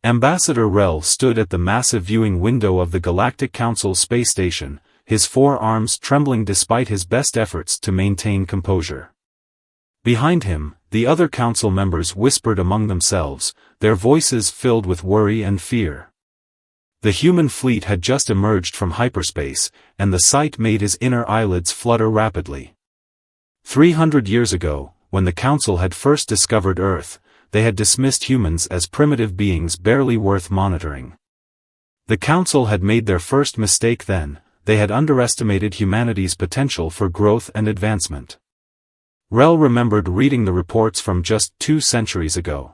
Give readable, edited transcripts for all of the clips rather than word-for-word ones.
Ambassador Rel stood at the massive viewing window of the Galactic Council space station, his 4 arms trembling despite his best efforts to maintain composure. Behind him, the other council members whispered among themselves, their voices filled with worry and fear. The human fleet had just emerged from hyperspace, and the sight made his inner eyelids flutter rapidly. 300 years ago, when the council had first discovered Earth, they had dismissed humans as primitive beings barely worth monitoring. The council had made their first mistake then. They had underestimated humanity's potential for growth and advancement. Rel remembered reading the reports from just 2 centuries ago.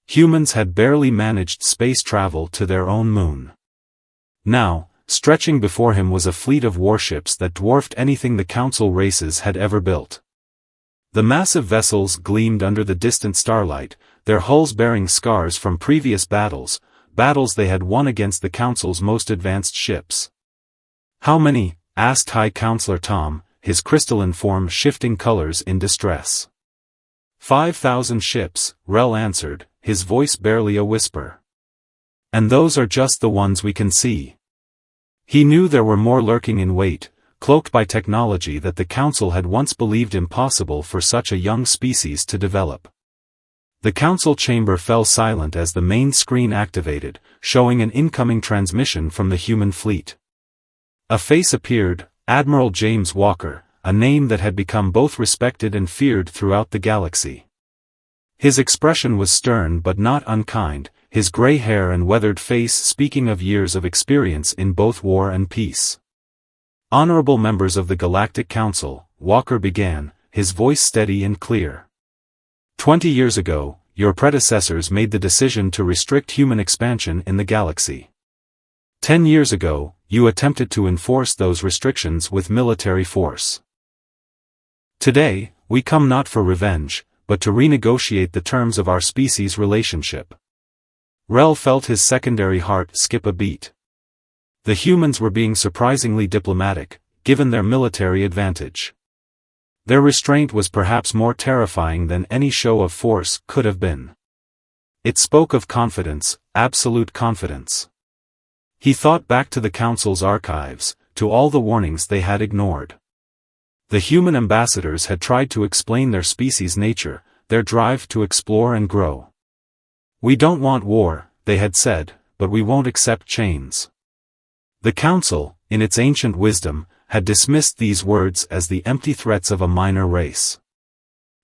Humans had barely managed space travel to their own moon. Now, stretching before him was a fleet of warships that dwarfed anything the council races had ever built. The massive vessels gleamed under the distant starlight, their hulls bearing scars from previous battles they had won against the council's most advanced ships. "How many?" asked High Counselor Tom, his crystalline form shifting colors in distress. 5,000 ships, Rel answered, his voice barely a whisper. "And those are just the ones we can see." He knew there were more lurking in wait, cloaked by technology that the Council had once believed impossible for such a young species to develop. The Council chamber fell silent as the main screen activated, showing an incoming transmission from the human fleet. A face appeared, Admiral James Walker, a name that had become both respected and feared throughout the galaxy. His expression was stern but not unkind, his gray hair and weathered face speaking of years of experience in both war and peace. "Honorable members of the Galactic Council," Walker began, his voice steady and clear. 20 years ago, your predecessors made the decision to restrict human expansion in the galaxy. 10 years ago, you attempted to enforce those restrictions with military force. Today, we come not for revenge, but to renegotiate the terms of our species' relationship. Rel felt his secondary heart skip a beat. The humans were being surprisingly diplomatic, given their military advantage. Their restraint was perhaps more terrifying than any show of force could have been. It spoke of confidence, absolute confidence. He thought back to the Council's archives, to all the warnings they had ignored. The human ambassadors had tried to explain their species' nature, their drive to explore and grow. "We don't want war," they had said, "but we won't accept chains." The Council, in its ancient wisdom, had dismissed these words as the empty threats of a minor race.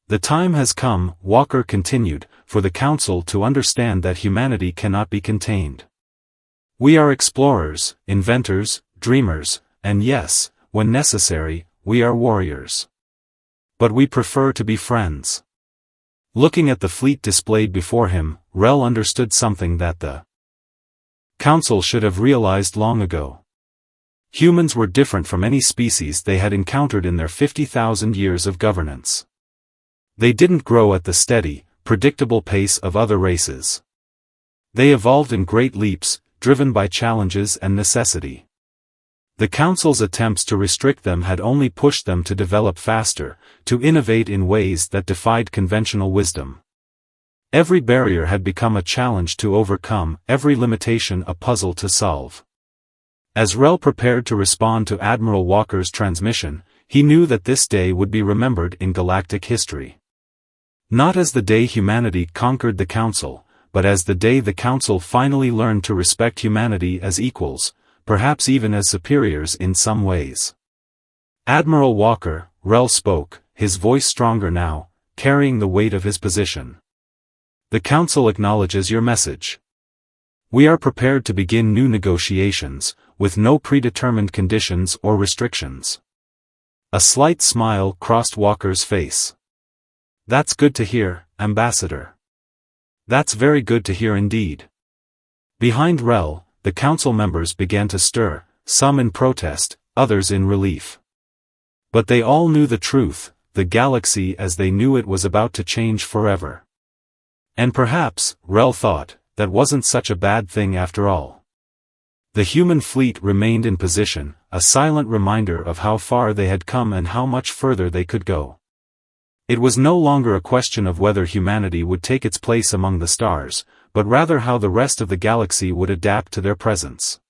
"The time has come," Walker continued, "for the Council to understand that humanity cannot be contained. We are explorers, inventors, dreamers, and yes, when necessary, we are warriors. But we prefer to be friends." Looking at the fleet displayed before him, Rel understood something that the Council should have realized long ago. Humans were different from any species they had encountered in their 50,000 years of governance. They didn't grow at the steady, predictable pace of other races. They evolved in great leaps, driven by challenges and necessity. The Council's attempts to restrict them had only pushed them to develop faster, to innovate in ways that defied conventional wisdom. Every barrier had become a challenge to overcome, every limitation a puzzle to solve. As Rel prepared to respond to Admiral Walker's transmission, he knew that this day would be remembered in galactic history. Not as the day humanity conquered the Council, but as the day the Council finally learned to respect humanity as equals, perhaps even as superiors in some ways. "Admiral Walker," Rel spoke, his voice stronger now, carrying the weight of his position. "The Council acknowledges your message. We are prepared to begin new negotiations, with no predetermined conditions or restrictions." A slight smile crossed Walker's face. "That's good to hear, Ambassador. That's very good to hear indeed." Behind Rel, the Council members began to stir, some in protest, others in relief. But they all knew the truth, the galaxy as they knew it was about to change forever. And perhaps, Rel thought, that wasn't such a bad thing after all. The human fleet remained in position, a silent reminder of how far they had come and how much further they could go. It was no longer a question of whether humanity would take its place among the stars, but rather how the rest of the galaxy would adapt to their presence.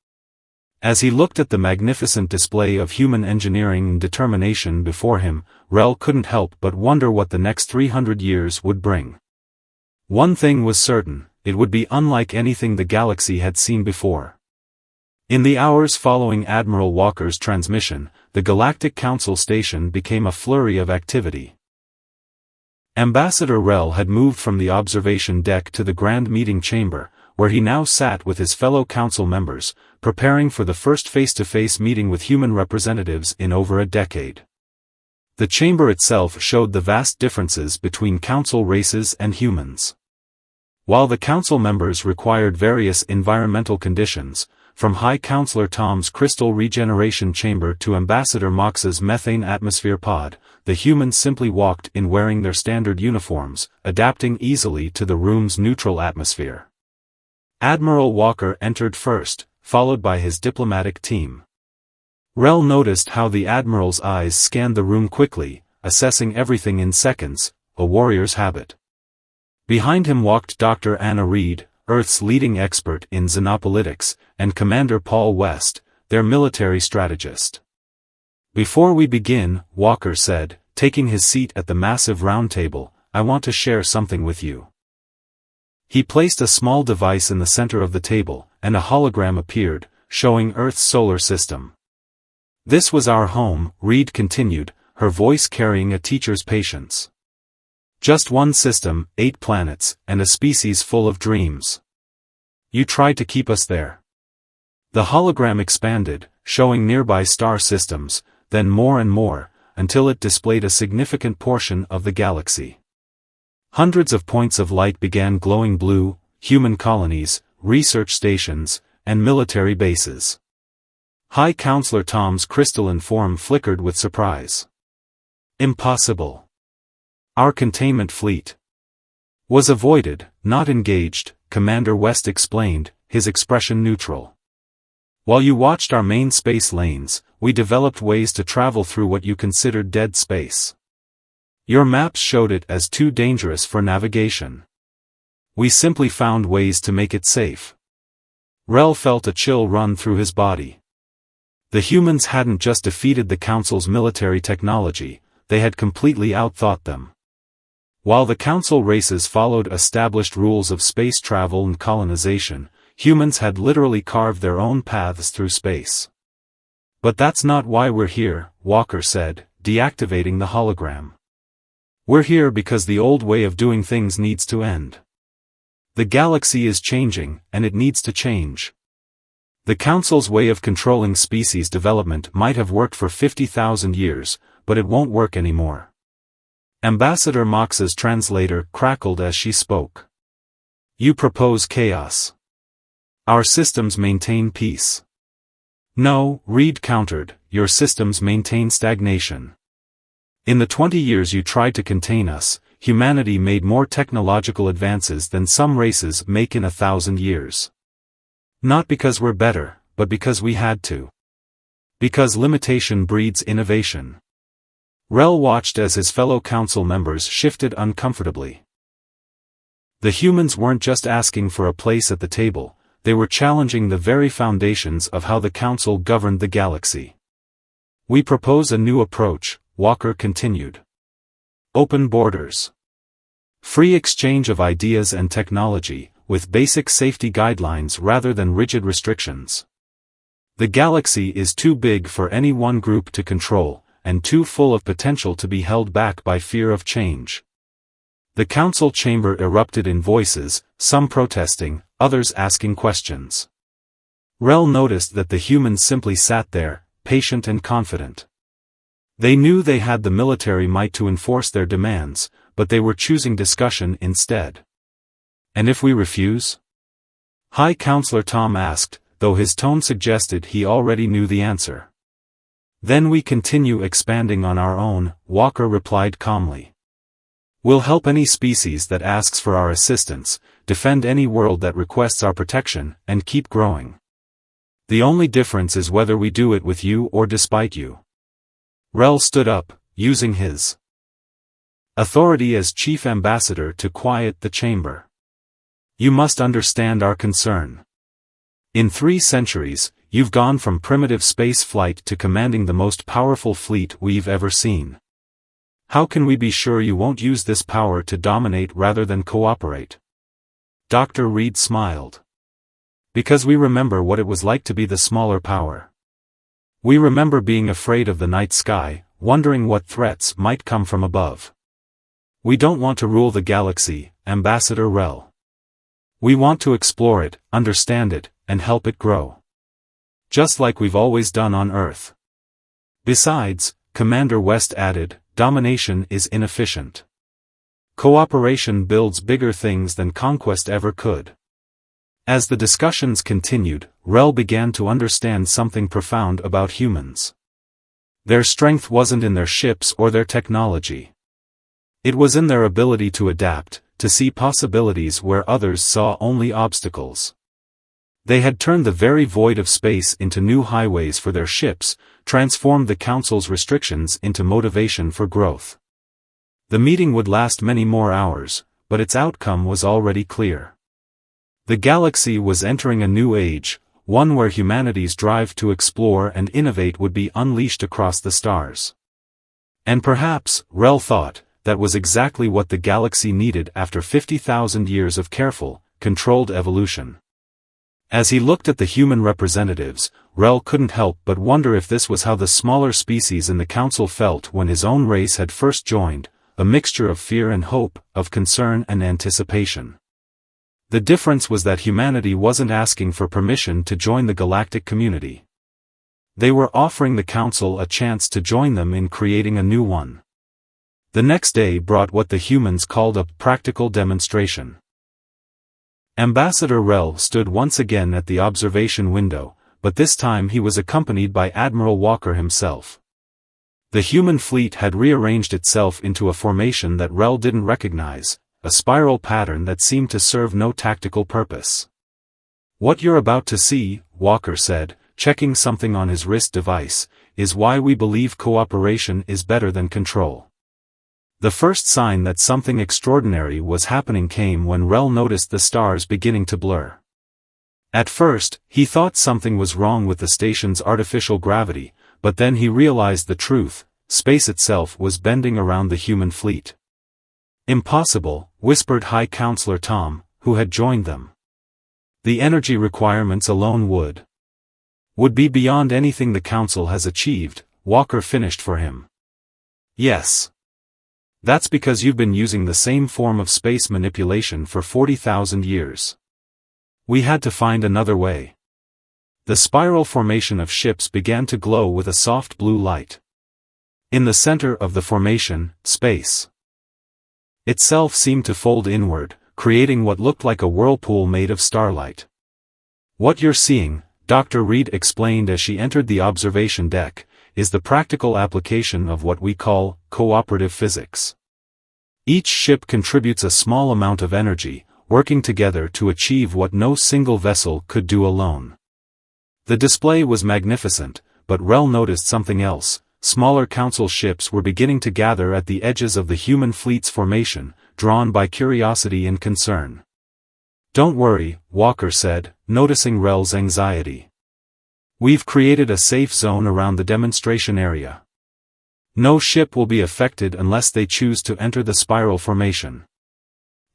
As he looked at the magnificent display of human engineering and determination before him, Rel couldn't help but wonder what the next 300 years would bring. One thing was certain, it would be unlike anything the galaxy had seen before. In the hours following Admiral Walker's transmission, the Galactic Council station became a flurry of activity. Ambassador Rel had moved from the observation deck to the grand meeting chamber, where he now sat with his fellow council members, preparing for the first face-to-face meeting with human representatives in over a decade. The chamber itself showed the vast differences between council races and humans. While the council members required various environmental conditions, from High Counselor Tom's crystal regeneration chamber to Ambassador Mox's methane atmosphere pod, the humans simply walked in wearing their standard uniforms, adapting easily to the room's neutral atmosphere. Admiral Walker entered first, followed by his diplomatic team. Rel noticed how the Admiral's eyes scanned the room quickly, assessing everything in seconds, a warrior's habit. Behind him walked Dr. Anna Reed, Earth's leading expert in xenopolitics, and Commander Paul West, their military strategist. "Before we begin," Walker said, taking his seat at the massive round table, "I want to share something with you." He placed a small device in the center of the table, and a hologram appeared, showing Earth's solar system. "This was our home," Reed continued, her voice carrying a teacher's patience. "Just one system, 8 planets, and a species full of dreams. You tried to keep us there." The hologram expanded, showing nearby star systems, then more and more, until it displayed a significant portion of the galaxy. Hundreds of points of light began glowing blue, human colonies, research stations, and military bases. High Counselor Tom's crystalline form flickered with surprise. "Impossible. Our containment fleet was avoided, not engaged," Commander West explained, his expression neutral. "While you watched our main space lanes, we developed ways to travel through what you considered dead space. Your maps showed it as too dangerous for navigation. We simply found ways to make it safe." Rel felt a chill run through his body. The humans hadn't just defeated the Council's military technology, they had completely outthought them. While the Council races followed established rules of space travel and colonization, humans had literally carved their own paths through space. "But that's not why we're here," Walker said, deactivating the hologram. "We're here because the old way of doing things needs to end. The galaxy is changing, and it needs to change. The Council's way of controlling species development might have worked for 50,000 years, but it won't work anymore." Ambassador Mox's translator crackled as she spoke. "You propose chaos. Our systems maintain peace." "No," Reed countered, "your systems maintain stagnation. In the 20 years you tried to contain us, humanity made more technological advances than some races make in 1,000 years. Not because we're better, but because we had to. Because limitation breeds innovation." Rel watched as his fellow council members shifted uncomfortably. The humans weren't just asking for a place at the table, they were challenging the very foundations of how the council governed the galaxy. "We propose a new approach," Walker continued. "Open borders. Free exchange of ideas and technology, with basic safety guidelines rather than rigid restrictions. The galaxy is too big for any one group to control, and too full of potential to be held back by fear of change." The council chamber erupted in voices, some protesting, others asking questions. Rel noticed that the humans simply sat there, patient and confident. They knew they had the military might to enforce their demands, but they were choosing discussion instead. "And if we refuse?" High Counselor Tom asked, though his tone suggested he already knew the answer. "Then we continue expanding on our own," Walker replied calmly. "We'll help any species that asks for our assistance, defend any world that requests our protection, and keep growing. The only difference is whether we do it with you or despite you." Rel stood up, using his authority as chief ambassador to quiet the chamber. You must understand our concern. In 3 centuries, you've gone from primitive space flight to commanding the most powerful fleet we've ever seen. How can we be sure you won't use this power to dominate rather than cooperate? Dr. Reed smiled. Because we remember what it was like to be the smaller power. We remember being afraid of the night sky, wondering what threats might come from above. We don't want to rule the galaxy, Ambassador Rel. We want to explore it, understand it, and help it grow. Just like we've always done on Earth. Besides, Commander West added, domination is inefficient. Cooperation builds bigger things than conquest ever could. As the discussions continued, Rel began to understand something profound about humans. Their strength wasn't in their ships or their technology. It was in their ability to adapt, to see possibilities where others saw only obstacles. They had turned the very void of space into new highways for their ships, transformed the Council's restrictions into motivation for growth. The meeting would last many more hours, but its outcome was already clear. The galaxy was entering a new age, one where humanity's drive to explore and innovate would be unleashed across the stars. And perhaps, Rel thought, that was exactly what the galaxy needed after 50,000 years of careful, controlled evolution. As he looked at the human representatives, Rel couldn't help but wonder if this was how the smaller species in the Council felt when his own race had first joined, a mixture of fear and hope, of concern and anticipation. The difference was that humanity wasn't asking for permission to join the galactic community. They were offering the Council a chance to join them in creating a new one. The next day brought what the humans called a practical demonstration. Ambassador Rel stood once again at the observation window, but this time he was accompanied by Admiral Walker himself. The human fleet had rearranged itself into a formation that Rel didn't recognize, a spiral pattern that seemed to serve no tactical purpose. What you're about to see, Walker said, checking something on his wrist device, is why we believe cooperation is better than control. The first sign that something extraordinary was happening came when Rel noticed the stars beginning to blur. At first, he thought something was wrong with the station's artificial gravity, but then he realized the truth: space itself was bending around the human fleet. Impossible, whispered High Counselor Tom, who had joined them. The energy requirements alone would be beyond anything the Council has achieved, Walker finished for him. Yes. That's because you've been using the same form of space manipulation for 40,000 years. We had to find another way. The spiral formation of ships began to glow with a soft blue light. In the center of the formation, space itself seemed to fold inward, creating what looked like a whirlpool made of starlight. What you're seeing, Dr. Reed explained as she entered the observation deck, is the practical application of what we call cooperative physics. Each ship contributes a small amount of energy, working together to achieve what no single vessel could do alone. The display was magnificent, but Rel noticed something else. Smaller Council ships were beginning to gather at the edges of the human fleet's formation, drawn by curiosity and concern. Don't worry, Walker said, noticing Rel's anxiety. We've created a safe zone around the demonstration area. No ship will be affected unless they choose to enter the spiral formation.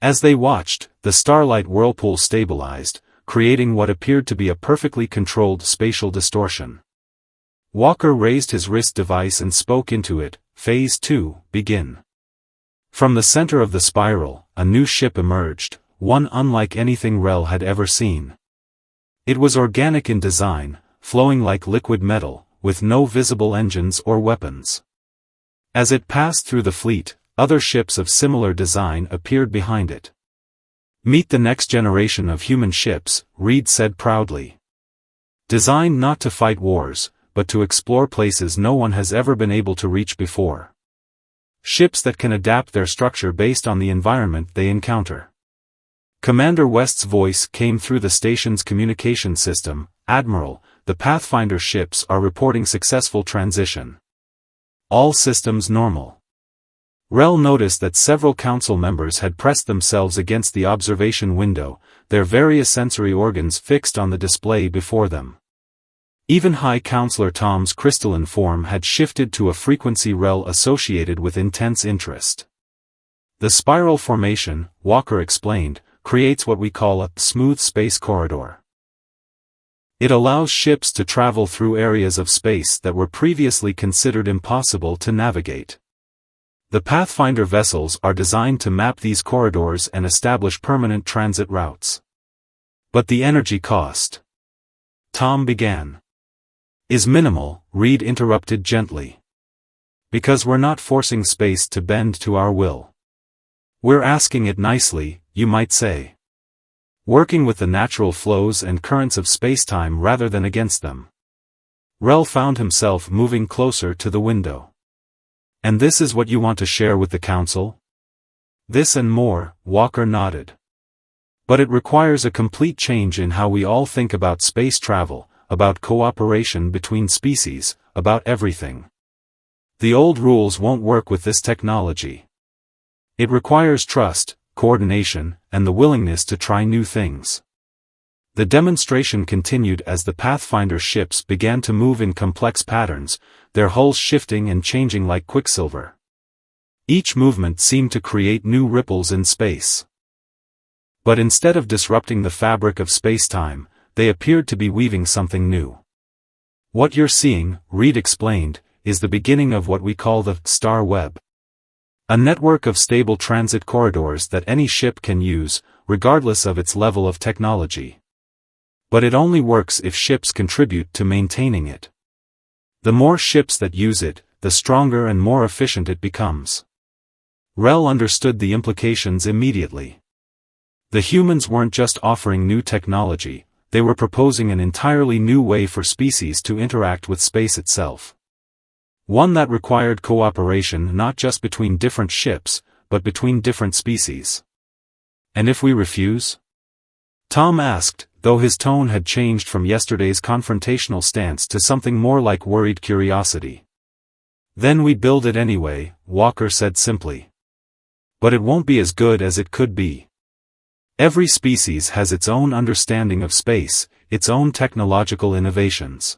As they watched, the starlight whirlpool stabilized, creating what appeared to be a perfectly controlled spatial distortion. Walker raised his wrist device and spoke into it. Phase 2, begin. From the center of the spiral, a new ship emerged, one unlike anything Rel had ever seen. It was organic in design, flowing like liquid metal, with no visible engines or weapons. As it passed through the fleet, other ships of similar design appeared behind it. Meet the next generation of human ships, Reed said proudly. Designed not to fight wars, but to explore places no one has ever been able to reach before. Ships that can adapt their structure based on the environment they encounter. Commander West's voice came through the station's communication system. Admiral, the Pathfinder ships are reporting successful transition. All systems normal. Rel noticed that several council members had pressed themselves against the observation window, their various sensory organs fixed on the display before them. Even High Counselor Tom's crystalline form had shifted to a frequency Rel associated with intense interest. The spiral formation, Walker explained, creates what we call a smooth space corridor. It allows ships to travel through areas of space that were previously considered impossible to navigate. The Pathfinder vessels are designed to map these corridors and establish permanent transit routes. But the energy cost, Tom began, is minimal, Reed interrupted gently. Because we're not forcing space to bend to our will. We're asking it nicely, you might say. Working with the natural flows and currents of spacetime rather than against them. Rel found himself moving closer to the window. And this is what you want to share with the Council? This and more, Walker nodded. But it requires a complete change in how we all think about space travel, about cooperation between species, about everything. The old rules won't work with this technology. It requires trust, coordination, and the willingness to try new things. The demonstration continued as the Pathfinder ships began to move in complex patterns, their hulls shifting and changing like quicksilver. Each movement seemed to create new ripples in space. But instead of disrupting the fabric of spacetime, they appeared to be weaving something new. What you're seeing, Reed explained, is the beginning of what we call the Star Web. A network of stable transit corridors that any ship can use, regardless of its level of technology. But it only works if ships contribute to maintaining it. The more ships that use it, the stronger and more efficient it becomes. Rel understood the implications immediately. The humans weren't just offering new technology, they were proposing an entirely new way for species to interact with space itself. One that required cooperation not just between different ships, but between different species. And if we refuse? Tom asked, though his tone had changed from yesterday's confrontational stance to something more like worried curiosity. Then we build it anyway, Walker said simply. But it won't be as good as it could be. Every species has its own understanding of space, its own technological innovations.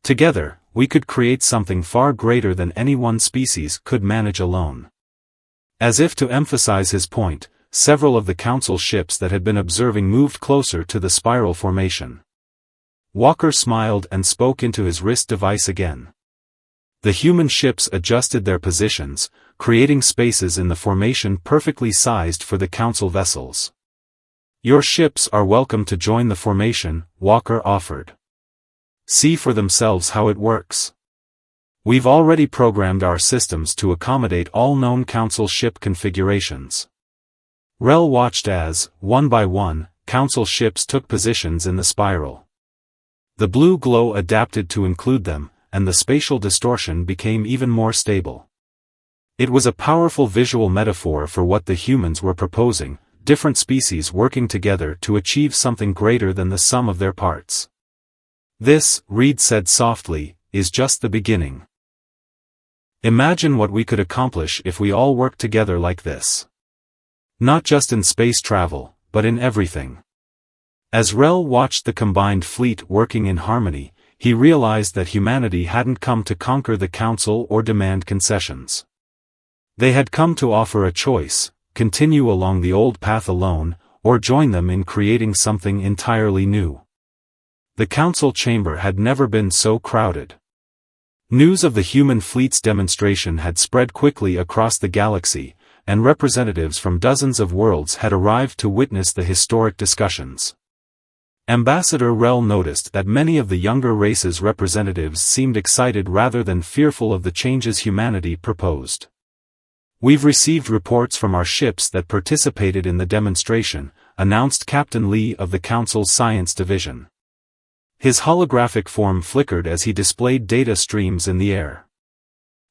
Together, we could create something far greater than any one species could manage alone. As if to emphasize his point, several of the Council ships that had been observing moved closer to the spiral formation. Walker smiled and spoke into his wrist device again. The human ships adjusted their positions, creating spaces in the formation perfectly sized for the Council vessels. Your ships are welcome to join the formation, Walker offered. See for themselves how it works. We've already programmed our systems to accommodate all known Council ship configurations. Rel watched as, one by one, Council ships took positions in the spiral. The blue glow adapted to include them, and the spatial distortion became even more stable. It was a powerful visual metaphor for what the humans were proposing, different species working together to achieve something greater than the sum of their parts. This, Reed said softly, is just the beginning. Imagine what we could accomplish if we all worked together like this. Not just in space travel, but in everything. As Rel watched the combined fleet working in harmony, he realized that humanity hadn't come to conquer the Council or demand concessions. They had come to offer a choice, continue along the old path alone, or join them in creating something entirely new. The Council chamber had never been so crowded. News of the human fleet's demonstration had spread quickly across the galaxy, and representatives from dozens of worlds had arrived to witness the historic discussions. Ambassador Rel noticed that many of the younger races' representatives seemed excited rather than fearful of the changes humanity proposed. We've received reports from our ships that participated in the demonstration, announced Captain Lee of the Council's Science Division. His holographic form flickered as he displayed data streams in the air.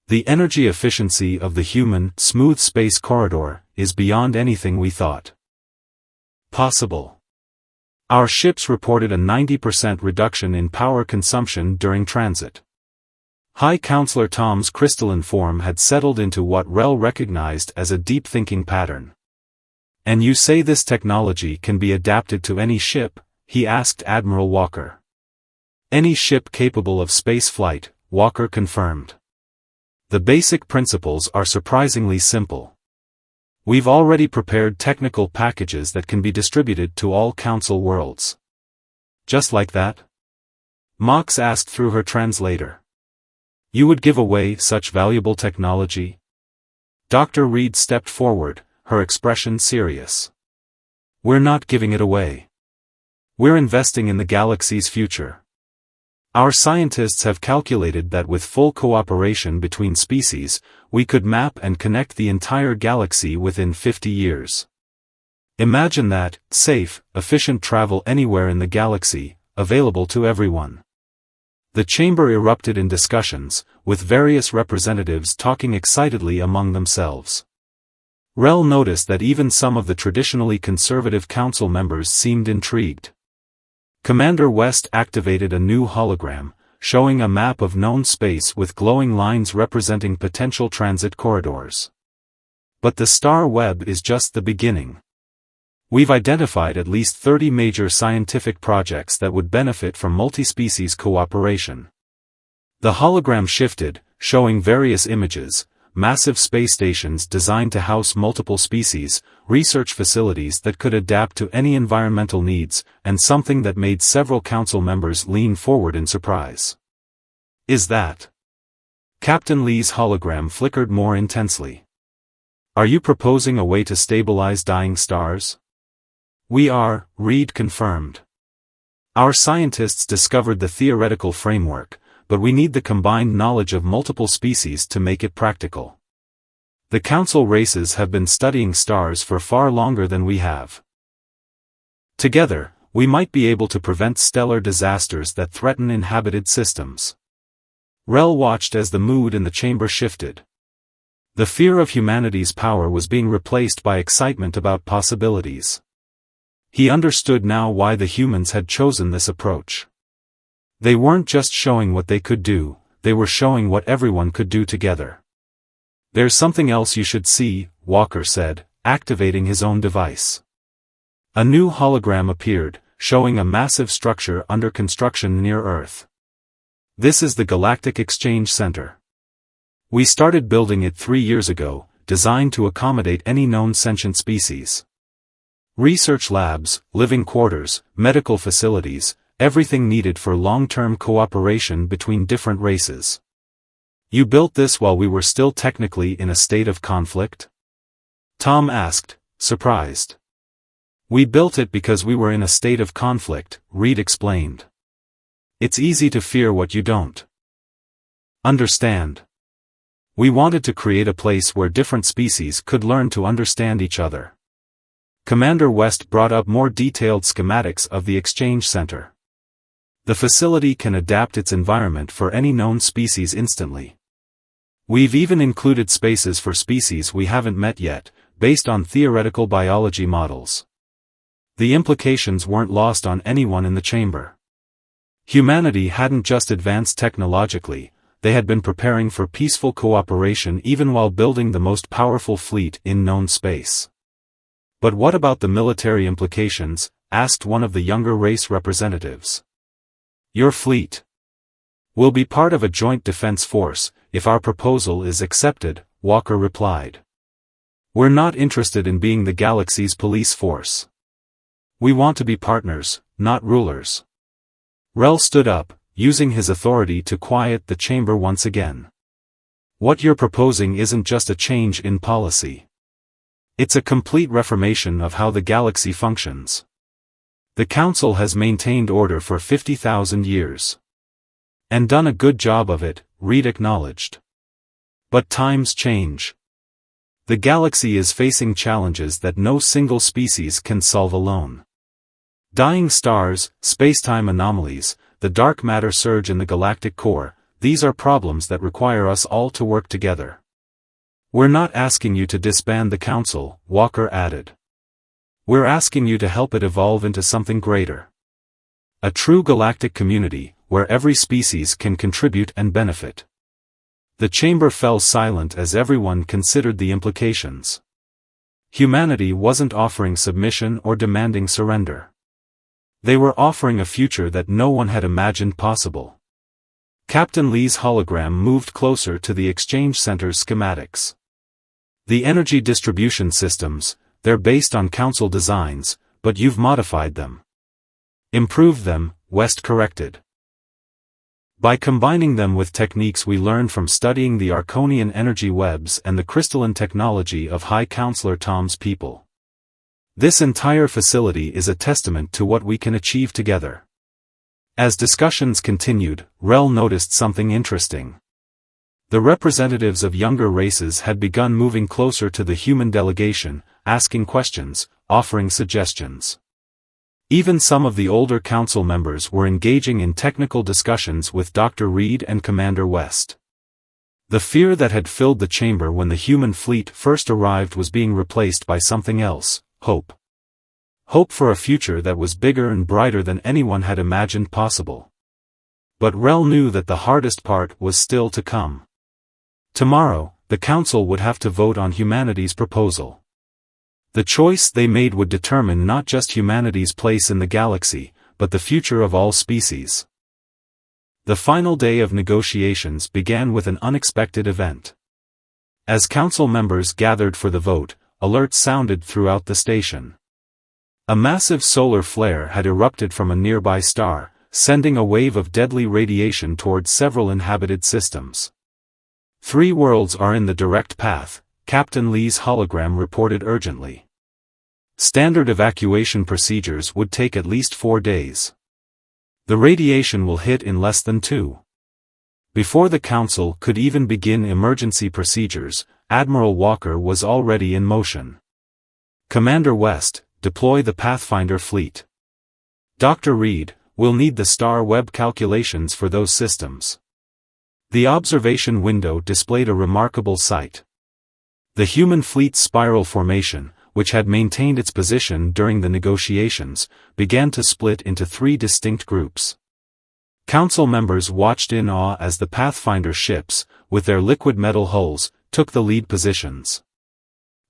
The energy efficiency of the human, smooth space corridor is beyond anything we thought possible. Our ships reported a 90% reduction in power consumption during transit. High Counselor Tom's crystalline form had settled into what Rel recognized as a deep thinking pattern. "And you say this technology can be adapted to any ship?" he asked Admiral Walker. "Any ship capable of space flight," Walker confirmed. "The basic principles are surprisingly simple. We've already prepared technical packages that can be distributed to all Council worlds." "Just like that?" Mox asked through her translator. "You would give away such valuable technology?" Dr. Reed stepped forward, her expression serious. "We're not giving it away. We're investing in the galaxy's future. Our scientists have calculated that with full cooperation between species, we could map and connect the entire galaxy within 50 years. Imagine that, safe, efficient travel anywhere in the galaxy, available to everyone." The chamber erupted in discussions, with various representatives talking excitedly among themselves. Rel noticed that even some of the traditionally conservative council members seemed intrigued. Commander West activated a new hologram, showing a map of known space with glowing lines representing potential transit corridors. "But the star web is just the beginning. We've identified at least 30 major scientific projects that would benefit from multi-species cooperation." The hologram shifted, showing various images: massive space stations designed to house multiple species, research facilities that could adapt to any environmental needs, and something that made several council members lean forward in surprise. "Is that?" Captain Lee's hologram flickered more intensely. "Are you proposing a way to stabilize dying stars?" "We are," Reed confirmed. "Our scientists discovered the theoretical framework, but we need the combined knowledge of multiple species to make it practical. The council races have been studying stars for far longer than we have. Together, we might be able to prevent stellar disasters that threaten inhabited systems." Rel watched as the mood in the chamber shifted. The fear of humanity's power was being replaced by excitement about possibilities. He understood now why the humans had chosen this approach. They weren't just showing what they could do, they were showing what everyone could do together. "There's something else you should see," Walker said, activating his own device. A new hologram appeared, showing a massive structure under construction near Earth. "This is the Galactic Exchange Center. We started building it 3 years ago, designed to accommodate any known sentient species. Research labs, living quarters, medical facilities, everything needed for long-term cooperation between different races." "You built this while we were still technically in a state of conflict?" Tom asked, surprised. "We built it because we were in a state of conflict," Reed explained. "It's easy to fear what you don't understand. We wanted to create a place where different species could learn to understand each other." Commander West brought up more detailed schematics of the exchange center. "The facility can adapt its environment for any known species instantly. We've even included spaces for species we haven't met yet, based on theoretical biology models." The implications weren't lost on anyone in the chamber. Humanity hadn't just advanced technologically, they had been preparing for peaceful cooperation even while building the most powerful fleet in known space. "But what about the military implications?" asked one of the younger race representatives. "Your fleet will be part of a joint defense force, if our proposal is accepted," Walker replied. "We're not interested in being the galaxy's police force. We want to be partners, not rulers." Rel stood up, using his authority to quiet the chamber once again. "What you're proposing isn't just a change in policy. It's a complete reformation of how the galaxy functions. The Council has maintained order for 50,000 years. And done a good job of it," Reed acknowledged. "But times change. The galaxy is facing challenges that no single species can solve alone. Dying stars, spacetime anomalies, the dark matter surge in the galactic core, these are problems that require us all to work together. We're not asking you to disband the Council," Walker added. "We're asking you to help it evolve into something greater. A true galactic community, where every species can contribute and benefit." The chamber fell silent as everyone considered the implications. Humanity wasn't offering submission or demanding surrender. They were offering a future that no one had imagined possible. Captain Lee's hologram moved closer to the exchange center's schematics. The energy distribution systems, they're based on Council designs, but you've modified them. Improved them, West corrected. By combining them with techniques we learned from studying the Arconian energy webs and the crystalline technology of High Counselor Tom's people. This entire facility is a testament to what we can achieve together. As discussions continued, Rel noticed something interesting. The representatives of younger races had begun moving closer to the human delegation, asking questions, offering suggestions. Even some of the older council members were engaging in technical discussions with Dr. Reed and Commander West. The fear that had filled the chamber when the human fleet first arrived was being replaced by something else, hope. Hope for a future that was bigger and brighter than anyone had imagined possible. But Rel knew that the hardest part was still to come. Tomorrow, the council would have to vote on humanity's proposal. The choice they made would determine not just humanity's place in the galaxy, but the future of all species. The final day of negotiations began with an unexpected event. As council members gathered for the vote, alerts sounded throughout the station. A massive solar flare had erupted from a nearby star, sending a wave of deadly radiation towards several inhabited systems. 3 worlds are in the direct path, Captain Lee's hologram reported urgently. Standard evacuation procedures would take at least 4 days. The radiation will hit in less than 2. Before the Council could even begin emergency procedures, Admiral Walker was already in motion. Commander West, deploy the Pathfinder fleet. Dr. Reed, we'll need the star web calculations for those systems. The observation window displayed a remarkable sight. The human fleet's spiral formation, which had maintained its position during the negotiations, began to split into 3 distinct groups. Council members watched in awe as the Pathfinder ships, with their liquid metal hulls, took the lead positions.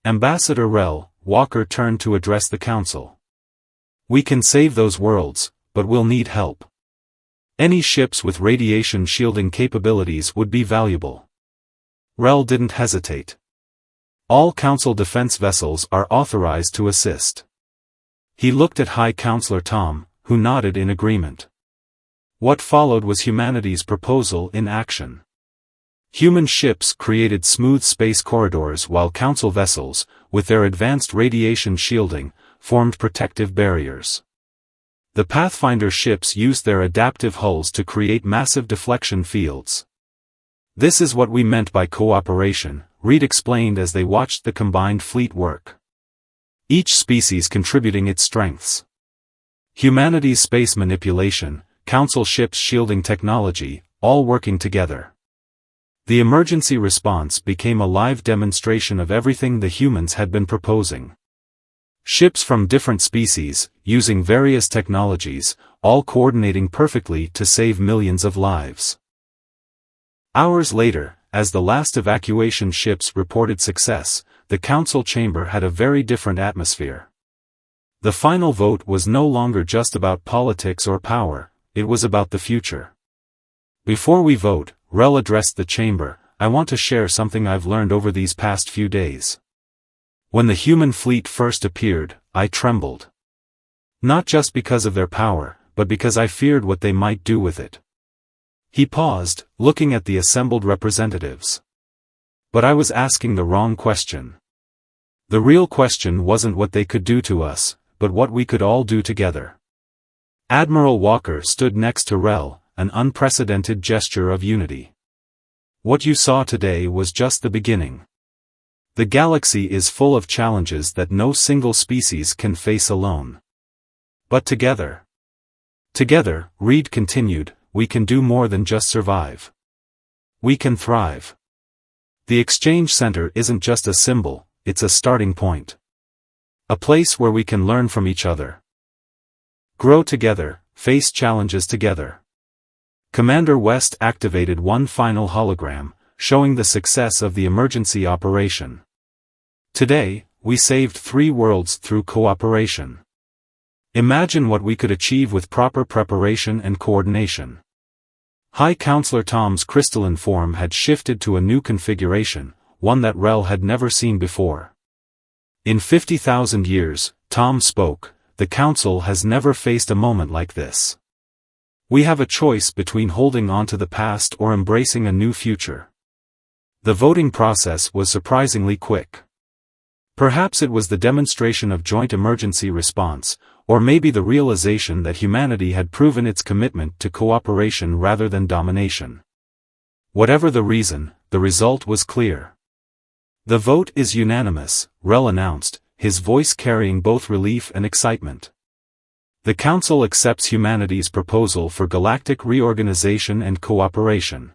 Ambassador Rel, Walker turned to address the Council. We can save those worlds, but we'll need help. Any ships with radiation shielding capabilities would be valuable. Rel didn't hesitate. All Council defense vessels are authorized to assist. He looked at High Counselor Tom, who nodded in agreement. What followed was humanity's proposal in action. Human ships created smooth space corridors while Council vessels, with their advanced radiation shielding, formed protective barriers. The Pathfinder ships used their adaptive hulls to create massive deflection fields. This is what we meant by cooperation, Reed explained as they watched the combined fleet work. Each species contributing its strengths. Humanity's space manipulation, Council ships shielding technology, all working together. The emergency response became a live demonstration of everything the humans had been proposing. Ships from different species, using various technologies, all coordinating perfectly to save millions of lives. Hours later, as the last evacuation ships reported success, the Council chamber had a very different atmosphere. The final vote was no longer just about politics or power, it was about the future. Before we vote, Rel addressed the chamber, I want to share something I've learned over these past few days. When the human fleet first appeared, I trembled. Not just because of their power, but because I feared what they might do with it. He paused, looking at the assembled representatives. But I was asking the wrong question. The real question wasn't what they could do to us, but what we could all do together. Admiral Walker stood next to Rel, an unprecedented gesture of unity. What you saw today was just the beginning. The galaxy is full of challenges that no single species can face alone. But together, Reed continued, we can do more than just survive. We can thrive. The exchange center isn't just a symbol, it's a starting point. A place where we can learn from each other. Grow together, face challenges together. Commander West activated one final hologram, showing the success of the emergency operation. Today, we saved 3 worlds through cooperation. Imagine what we could achieve with proper preparation and coordination. High Counselor Tom's crystalline form had shifted to a new configuration, one that Rel had never seen before. In 50,000 years, Tom spoke, the Council has never faced a moment like this. We have a choice between holding on to the past or embracing a new future. The voting process was surprisingly quick. Perhaps it was the demonstration of joint emergency response, or maybe the realization that humanity had proven its commitment to cooperation rather than domination. Whatever the reason, the result was clear. The vote is unanimous, Rel announced, his voice carrying both relief and excitement. The Council accepts humanity's proposal for galactic reorganization and cooperation.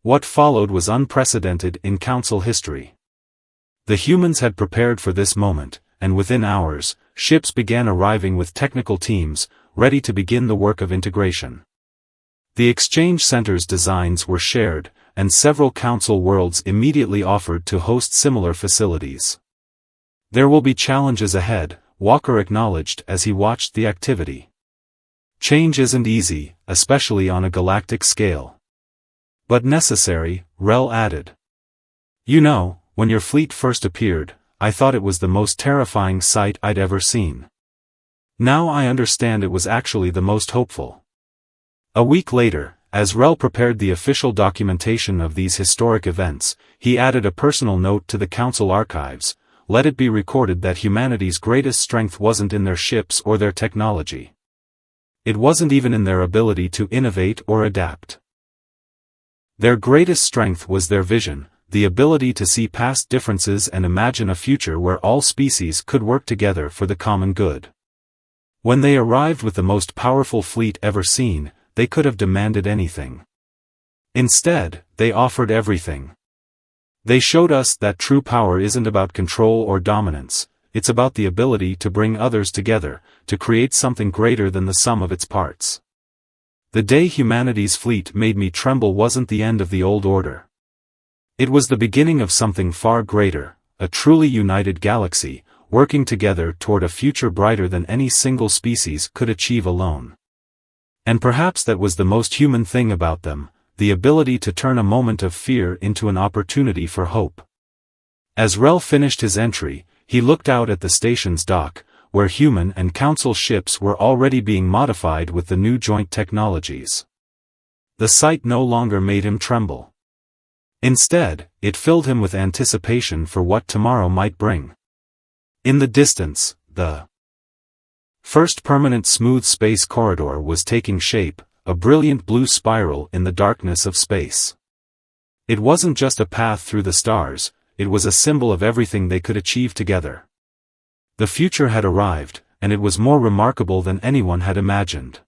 What followed was unprecedented in Council history. The humans had prepared for this moment, and within hours, ships began arriving with technical teams, ready to begin the work of integration. The exchange center's designs were shared, and several Council worlds immediately offered to host similar facilities. There will be challenges ahead, Walker acknowledged as he watched the activity. Change isn't easy, especially on a galactic scale. But necessary, Rel added. You know, when your fleet first appeared, I thought it was the most terrifying sight I'd ever seen. Now I understand it was actually the most hopeful. A week later, as Rel prepared the official documentation of these historic events, he added a personal note to the Council archives. Let it be recorded that humanity's greatest strength wasn't in their ships or their technology. It wasn't even in their ability to innovate or adapt. Their greatest strength was their vision, the ability to see past differences and imagine a future where all species could work together for the common good. When they arrived with the most powerful fleet ever seen, they could have demanded anything. Instead, they offered everything. They showed us that true power isn't about control or dominance, it's about the ability to bring others together, to create something greater than the sum of its parts. The day humanity's fleet made me tremble wasn't the end of the old order. It was the beginning of something far greater, a truly united galaxy, working together toward a future brighter than any single species could achieve alone. And perhaps that was the most human thing about them, the ability to turn a moment of fear into an opportunity for hope. As Rel finished his entry, he looked out at the station's dock, where human and Council ships were already being modified with the new joint technologies. The sight no longer made him tremble. Instead, it filled him with anticipation for what tomorrow might bring. In the distance, the first permanent smooth space corridor was taking shape, a brilliant blue spiral in the darkness of space. It wasn't just a path through the stars, it was a symbol of everything they could achieve together. The future had arrived, and it was more remarkable than anyone had imagined.